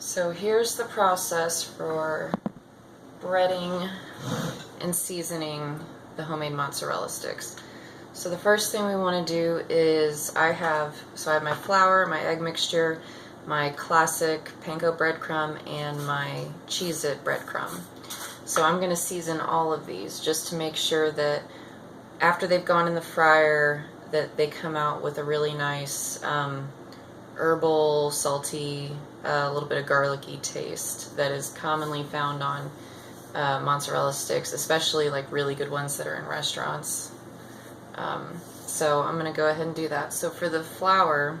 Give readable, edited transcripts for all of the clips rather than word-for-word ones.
So here's the process for breading and seasoning the homemade mozzarella sticks. So the first thing we want to do is I have my flour, my egg mixture, my classic panko breadcrumb, and my Cheez It breadcrumb. So I'm going to season all of these just to make sure that after they've gone in the fryer that they come out with a really nice herbal, salty, a little bit of garlicky taste that is commonly found on mozzarella sticks, especially like really good ones that are in restaurants. So I'm going to go ahead and do that. So for the flour,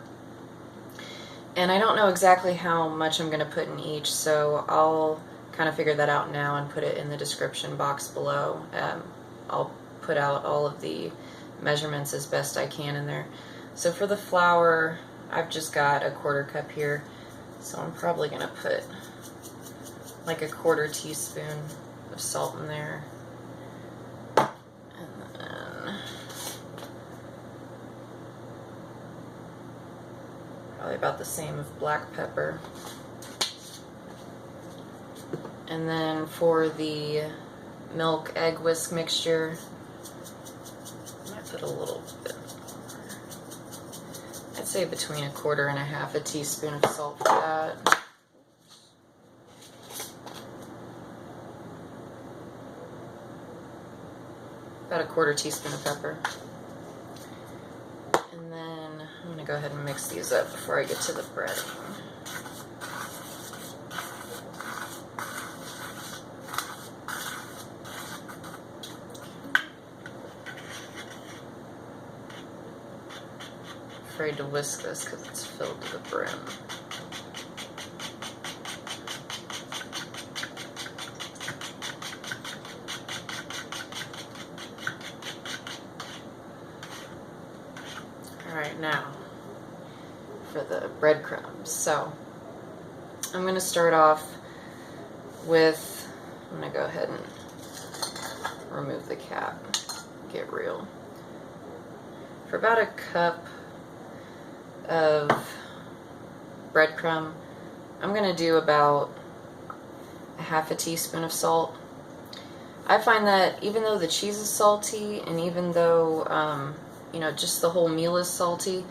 and I don't know exactly how much I'm going to put in each, so I'll kind of figure that out now and put it in the description box below. I'll put out all of the measurements as best I can in there. So for the flour, I've just got a 1/4 cup here, so I'm probably going to put like a 1/4 teaspoon of salt in there. And then probably about the same of black pepper. And then for the milk egg whisk mixture, I might put a little bit more. I'd say between 1/4 and 1/2 teaspoon of salt for that. About 1/4 teaspoon of pepper. And then I'm going to go ahead and mix these up before I get to the breading. Afraid to whisk this because it's filled to the brim. Alright, now for the breadcrumbs. So I'm going to start off with, I'm going to go ahead and remove the cap, get real. For about 1 cup of breadcrumb, I'm going to do about 1/2 teaspoon of salt. I find that even though the cheese is salty, and even though just the whole meal is salty,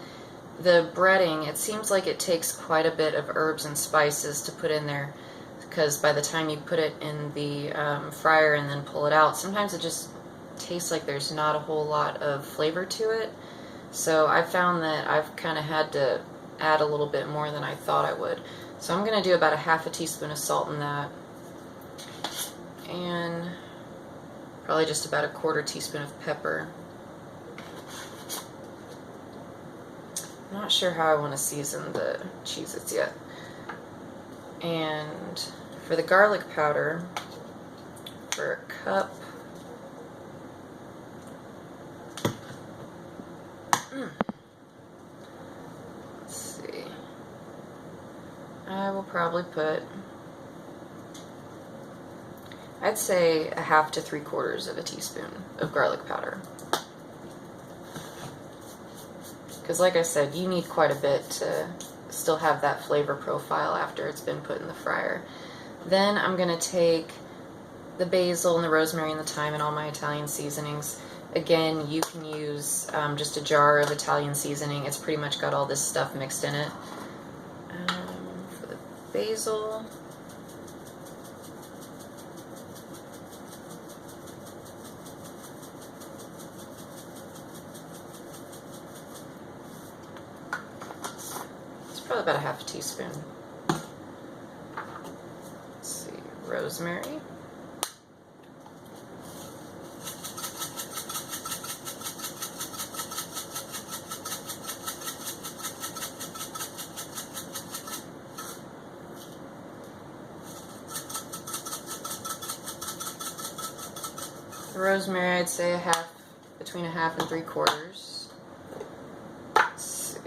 the breading, it seems like it takes quite a bit of herbs and spices to put in there, because by the time you put it in the fryer and then pull it out, sometimes it just tastes like there's not a whole lot of flavor to it. So I found that I've kind of had to add a little bit more than I thought I would. So I'm going to do about 1/2 teaspoon of salt in that, and probably just about 1/4 teaspoon of pepper. I'm not sure how I want to season the Cheez Its yet. And for the garlic powder, for 1 cup, let's see, I will probably put, I'd say 1/2 to 3/4 teaspoon of garlic powder. Because like I said, you need quite a bit to still have that flavor profile after it's been put in the fryer. Then I'm going to take the basil and the rosemary and the thyme and all my Italian seasonings. Again, you can use just a jar of Italian seasoning. It's pretty much got all this stuff mixed in it. For the basil, probably about 1/2 teaspoon. Let's see, rosemary. The rosemary, I'd say between 1/2 and 3/4. Let's see.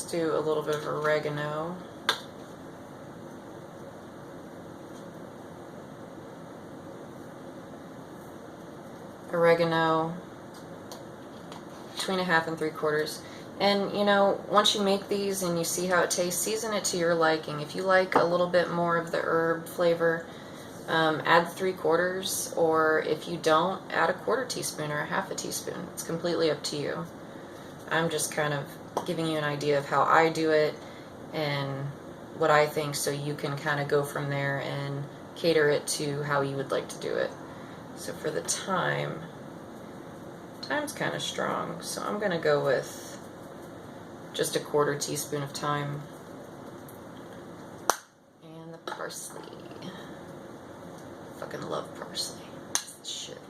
Do a little bit of oregano. Oregano between 1/2 and 3/4. And, you know, once you make these and you see how it tastes, season it to your liking. If you like a little bit more of the herb flavor, add 3/4, or if you don't, add a 1/4 teaspoon or a 1/2 teaspoon. It's completely up to you. I'm just kind of giving you an idea of how I do it and what I think, so you can kind of go from there and cater it to how you would like to do it. So for the thyme's kind of strong, so I'm going to go with just a 1/4 teaspoon of thyme. And the parsley. Fucking love parsley. Shit.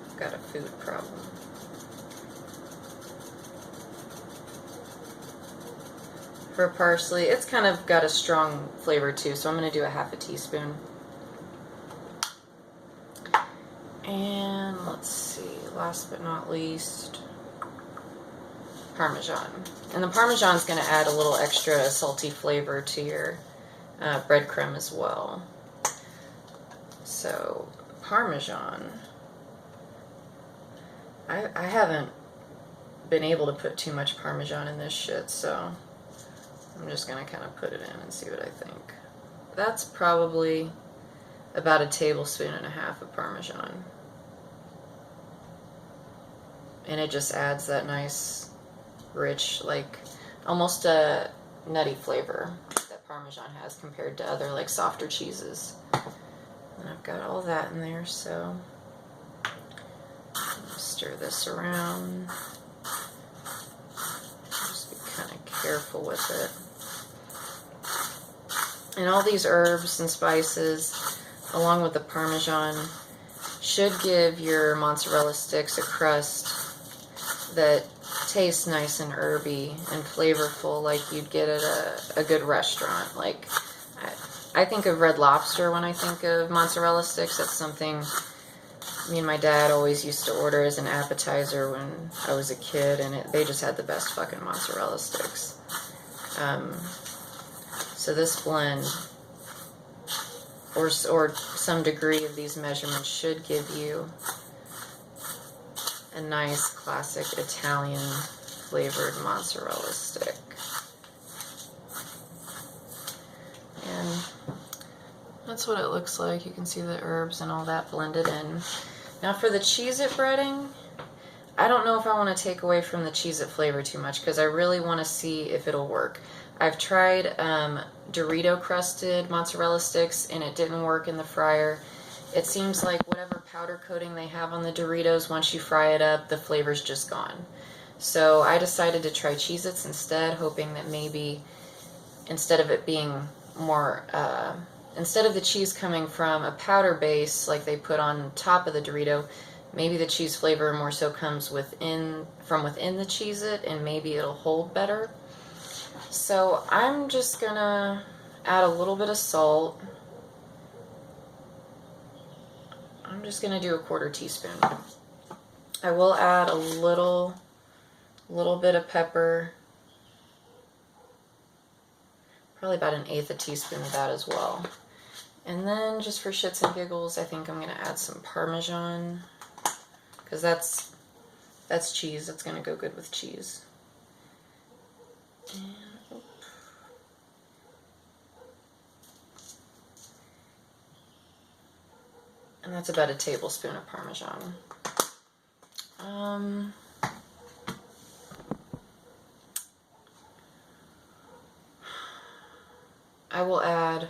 I've got a food problem. For parsley, it's kind of got a strong flavor too, so I'm going to do a 1/2 teaspoon. And let's see, last but not least, Parmesan. And the Parmesan is going to add a little extra salty flavor to your breadcrumb as well. So, Parmesan. I haven't been able to put too much Parmesan in this shit, so I'm just going to kind of put it in and see what I think. That's probably about 1.5 tablespoons of Parmesan. And it just adds that nice, rich, like, almost a nutty flavor that Parmesan has compared to other, like, softer cheeses. And I've got all that in there, so I'm gonna stir this around. Just be kind of careful with it. And all these herbs and spices, along with the Parmesan, should give your mozzarella sticks a crust that tastes nice and herby and flavorful, like you'd get at a good restaurant. Like, I think of Red Lobster when I think of mozzarella sticks. That's something me and my dad always used to order as an appetizer when I was a kid, and they just had the best fucking mozzarella sticks. So this blend, or some degree of these measurements, should give you a nice classic Italian flavored mozzarella stick. And that's what it looks like. You can see the herbs and all that blended in. Now for the Cheez It breading, I don't know if I want to take away from the Cheez It flavor too much, because I really want to see if it'll work. I've tried Dorito crusted mozzarella sticks, and it didn't work in the fryer. It seems like whatever powder coating they have on the Doritos, once you fry it up, the flavor's just gone. So I decided to try Cheez Its instead, hoping that maybe instead of it being more, instead of the cheese coming from a powder base like they put on top of the Dorito, maybe the cheese flavor more so comes from within the Cheez It, and maybe it'll hold better. So I'm just gonna add a little bit of salt. I'm just gonna do a 1/4 teaspoon. I will add a little bit of pepper, probably about 1/8 teaspoon of that as well. And then just for shits and giggles, I think I'm gonna add some Parmesan, because that's cheese. That's gonna go good with cheese. And that's about 1 tablespoon of Parmesan. I will add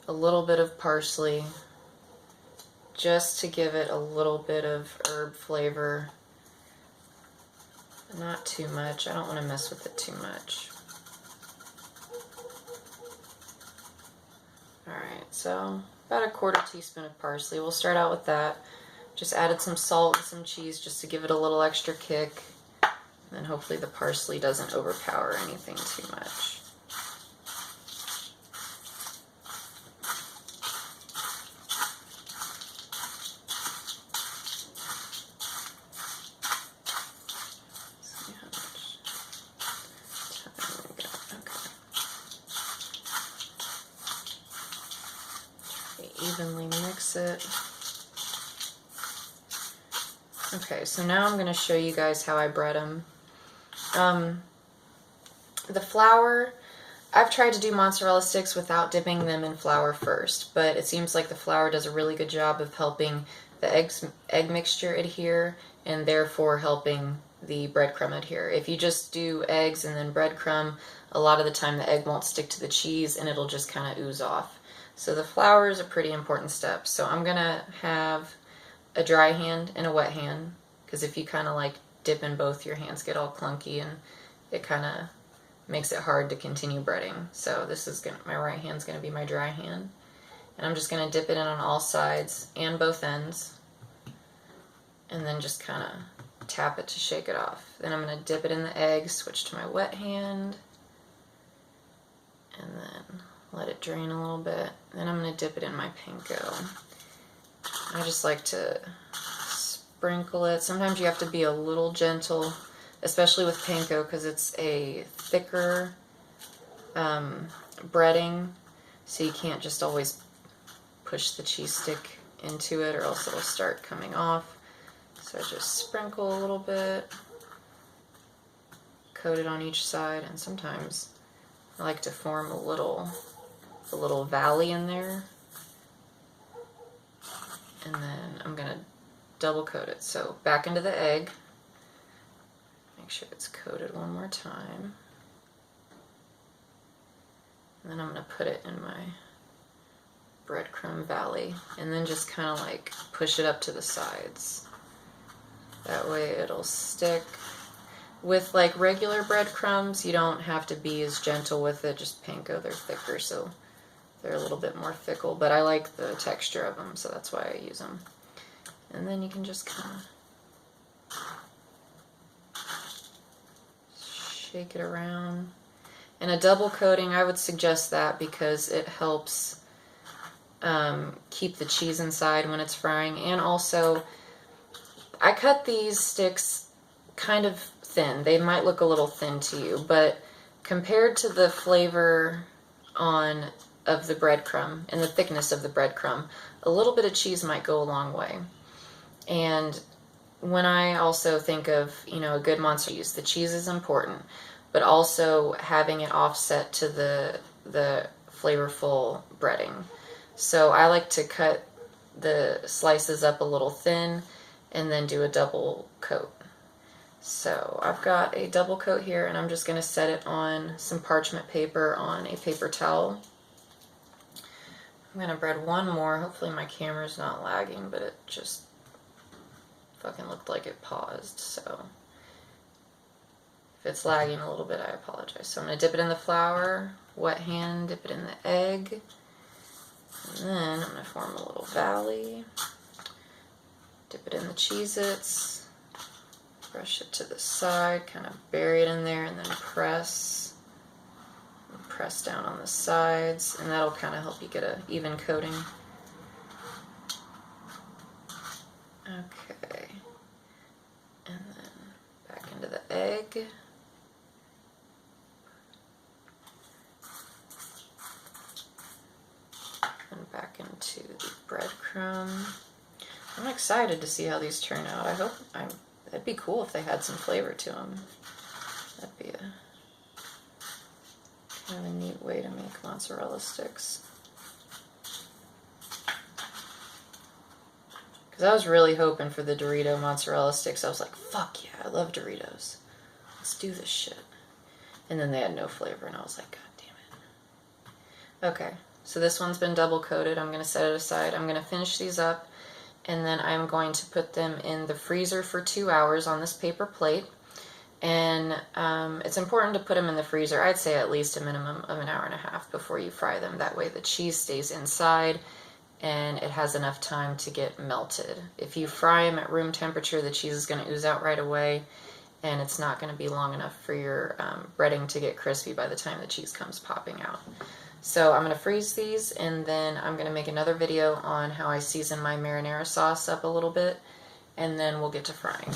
a little bit of parsley just to give it a little bit of herb flavor. Not too much. I don't want to mess with it too much. Alright, so about 1/4 teaspoon of parsley. We'll start out with that. Just added some salt and some cheese just to give it a little extra kick. And then hopefully the parsley doesn't overpower anything too much. Evenly mix it. Okay, so now I'm going to show you guys how I bread them. The flour, I've tried to do mozzarella sticks without dipping them in flour first, but it seems like the flour does a really good job of helping the egg mixture adhere and therefore helping the breadcrumb adhere. If you just do eggs and then breadcrumb, a lot of the time the egg won't stick to the cheese and it'll just kind of ooze off. So the flour is a pretty important step. So I'm going to have a dry hand and a wet hand, because if you kind of like dip in both, your hands get all clunky and it kind of makes it hard to continue breading. So this is my right hand's going to be my dry hand. And I'm just going to dip it in on all sides and both ends. And then just kind of tap it to shake it off. Then I'm going to dip it in the egg, switch to my wet hand. And then let it drain a little bit. Then I'm going to dip it in my panko. I just like to sprinkle it. Sometimes you have to be a little gentle, especially with panko, because it's a thicker breading, so you can't just always push the cheese stick into it or else it'll start coming off. So I just sprinkle a little bit, coat it on each side, and sometimes I like to form a little valley in there. And then I'm going to double coat it. So back into the egg. Make sure it's coated one more time. And then I'm going to put it in my breadcrumb valley. And then just kind of like push it up to the sides. That way it'll stick. With like regular breadcrumbs, you don't have to be as gentle with it. Just panko, they're thicker, so they're a little bit more fickle, but I like the texture of them, so that's why I use them. And then you can just kind of shake it around. And a double coating, I would suggest that because it helps keep the cheese inside when it's frying. And also, I cut these sticks kind of thin. They might look a little thin to you, but compared to the flavor of the breadcrumb and the thickness of the breadcrumb, a little bit of cheese might go a long way. And when I also think of, a good mozzarella cheese, the cheese is important, but also having it offset to the flavorful breading. So I like to cut the slices up a little thin and then do a double coat. So I've got a double coat here, and I'm just going to set it on some parchment paper on a paper towel. I'm going to bread one more. Hopefully my camera's not lagging, but it just fucking looked like it paused. So if it's lagging a little bit, I apologize. So I'm going to dip it in the flour, wet hand, dip it in the egg. And then I'm going to form a little valley. Dip it in the Cheez Its. Brush it to the side, kind of bury it in there, and then press. Press down on the sides, and that'll kind of help you get an even coating. Okay. And then back into the egg. And back into the breadcrumb. I'm excited to see how these turn out. That'd be cool if they had some flavor to them. That'd be a kind of a neat way to make mozzarella sticks. Because I was really hoping for the Dorito mozzarella sticks. I was like, fuck yeah, I love Doritos. Let's do this shit. And then they had no flavor, and I was like, god damn it. Okay, so this one's been double coated. I'm going to set it aside. I'm going to finish these up, and then I'm going to put them in the freezer for 2 hours on this paper plate. And it's important to put them in the freezer, I'd say at least a minimum of an hour and a half before you fry them. That way the cheese stays inside and it has enough time to get melted. If you fry them at room temperature, the cheese is going to ooze out right away, and it's not going to be long enough for your breading to get crispy by the time the cheese comes popping out. So I'm going to freeze these, and then I'm going to make another video on how I season my marinara sauce up a little bit, and then we'll get to frying.